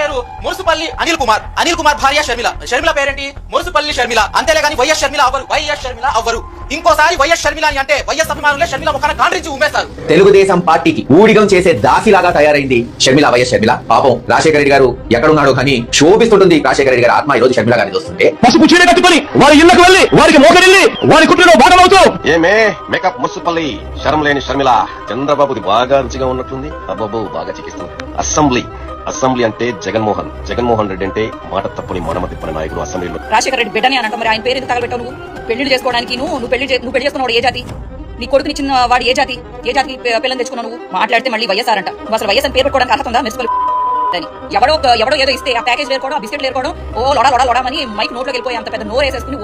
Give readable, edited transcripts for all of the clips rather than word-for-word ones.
పేరు మురుసుపల్లి అనిల్ కుమార్ భార్య షర్మిల పేరేంటి మురుసుపల్లి షర్మిల, అంతేలేగాని వైఎస్ షర్మిల అవ్వరు. ఇంకోసారి వైఎస్ షర్మిల అని అంటే వైఎస్ అభిమానులే షర్మిల ముఖాన కాండ్రించి ఉమ్మేస్తారు. తెలుగుదేశం పార్టీకి ఊడిగం చేసే దాసిలాగా తయారైంది షర్మిల, వైఎస్ షర్మిల. పాపం రాజశేఖర రెడ్డి గారు ఎక్కడున్నాడో కానీ శోభిస్తుంటుంది రాజశేఖర రెడ్డి గారి ఆత్మ ఈ రోజు షర్మిల గారిని చూస్తుంటే. పసుపు చీర కట్టుకుని వారి ఇళ్లకు వెళ్ళి వారికి మోకరిల్లి వారి కుట్రలో భాగమవుతూ ఏమే మేకప్ ముసుపల్లి శరం లేని షర్మిల, చంద్రబాబుది బాగా రుచిగా ఉన్నట్లుంది. అబ్బాబు బాగా చికిత్స. అసెంబ్లీ అంటే జగన్మోహన్ రెడ్డి అంటే మాట తప్పుని మనమ తిప్పని నాయకుడు అసెంబ్లీలో. రాజశేఖర రెడ్డి బిడ్డని అని అంటాం, మరి ఆయన పేరు ఎందుకు తగలబెట్టావు? నువ్వు పెళ్లి చేసుకోవడానికి నువ్వు పెళ్లి చేసుకున్నావు ఏ జాతి? నీ కొడుకుని ఇచ్చిన వాడు ఏ జాతి పిల్లని తెచ్చుకున్నావు? నువ్వు మాట్లాడితే మళ్ళీ వైఎస్ఆర్ అంట. నువ్వు అసలు వైఎస్ అని పేరు పెట్టుకోవడానికి అర్హత ఉందా? మున్సిపల్ అని ఎవడో ఏదో ఇస్తే ఆ ప్యాకేజ్ వేరుకోవడం, బిస్కెట్ వేరుకోవడం, ఓ లొడమని మైక్ నోట్లోకి వెళ్ళిపోయి అంత పెద్ద నోరు వేసేసుకుని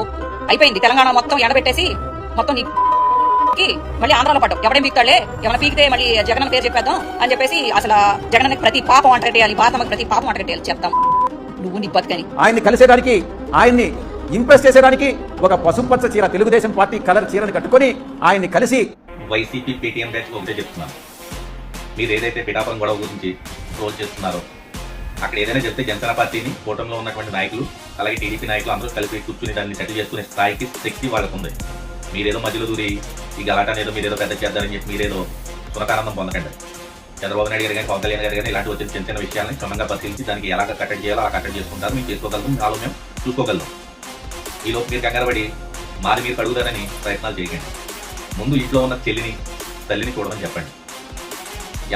అయిపోయింది. తెలంగాణ మొత్తం ఎండబెట్టేసి మొత్తం మళ్ళీ ఆంధ్రాలో పడ్డాం. ఎవడేం పీకుతాడే, ఏమైనా పీకితే మళ్ళీ జగన్ పేరు చెప్పేద్దాం అని చెప్పేసి అసలు జగన్ ప్రతి పాపం అంటగట్టేయాలి, భారతమ్మకి ప్రతి పాపం అంటగట్టేయాలి చెప్తాం. నువ్వు నీ బతుకని ఆయన్ని కలిసేదానికి, ఆయన్ని ఇంప్రెస్ చేసేదానికి ఒక పసుపచ్చ చీర, తెలుగుదేశం పార్టీ కలర్ చీరని కట్టుకుని ఆయన్ని కలిసి వైసీపీ పేటీఎం బ్యాచ్ ఒకటే చెప్తున్నాను, మీరు ఏదైతే పిఠాపురం గొడవ గురించి ట్రోల్ చేస్తున్నారో అక్కడ ఏదైనా చెప్తే జనసేన పార్టీని కూటమిలో ఉన్నటువంటి నాయకులు అలాగే టీడీపీ నాయకులు అందరూ కలిపి కూర్చుని దాన్ని సెటిల్ చేసుకునే స్థాయికి శక్తి వాళ్ళకు ఉంది. మీరేదో మధ్యలో దూరి ఈ గలాటా ఏదో మీరేదో పెద్ద చేద్దారని చెప్పి మీరేదో సునకానందం పొందకండి. చంద్రబాబు నాయుడు గారు కానీ పవన్ కళ్యాణ్ గారు కానీ ఇలాంటి వచ్చిన చిన్న చిన్న విషయాలను క్షుణ్ణంగా పరిశీలించి దానికి ఎలాగ కట్టడి చేయాలో అలా కట్టడి చేసుకుంటారు. మేము చేసుకోగలం, నాలో మేము చూసుకోగలం. ఈలోపు మీరు కంగారపడి మాది మీరు కడుగుతారని ప్రయత్నాలు చేయకండి. ముందు ఇంట్లో ఉన్న తల్లిని చూడమని చెప్పండి.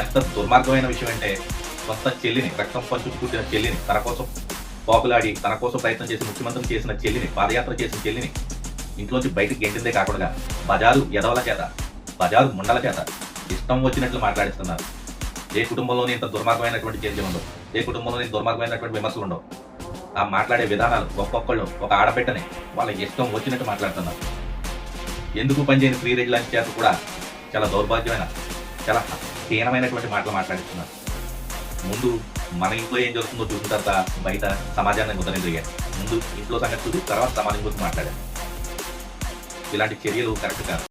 ఎంత దుర్మార్గమైన విషయం అంటే సొంత చెల్లిని, రక్తం పంచుకు పుట్టిన చెల్లిని, తన కోసం పాకులాడి తన కోసం ప్రయత్నం చేసి ముఖ్యమంత్రి చేసిన చెల్లిని, పాదయాత్ర చేసిన చెల్లిని ఇంట్లోంచి బయటకు గెంటిందే కాకుండా బజారు ఎదవల చేత, బజారు ముండల చేత ఇష్టం వచ్చినట్లు మాట్లాడిస్తున్నారు. ఏ కుటుంబంలోనే ఇంత దుర్మార్గమైనటువంటి చర్యలు ఉండవు, ఏ కుటుంబంలోనే దుర్మార్గమైనటువంటి విమర్శలు ఉండవు. ఆ మాట్లాడే విధానాలు ఒక్కొక్కళ్ళు ఒక ఆడబిడ్డని వాళ్ళ ఇష్టం వచ్చినట్టు మాట్లాడుతున్నారు. ఎందుకు పనిచేయని ఫ్రీ రెడ్డి లాంటి చేత కూడా చాలా దౌర్భాగ్యమైన, చాలా హీనమైనటువంటి మాటలు మాట్లాడిస్తున్నారు. ముందు మన ఇంట్లో ఏం జరుగుతుందో చూసిన తర్వాత బయట సమాజాన్ని ముద్దనే తిరిగారు. ముందు ఇంట్లో సంగతి చూసి తర్వాత సమాజం గురించి మాట్లాడారు. ఇలాంటి చర్యలు కరెక్ట్ కాదు.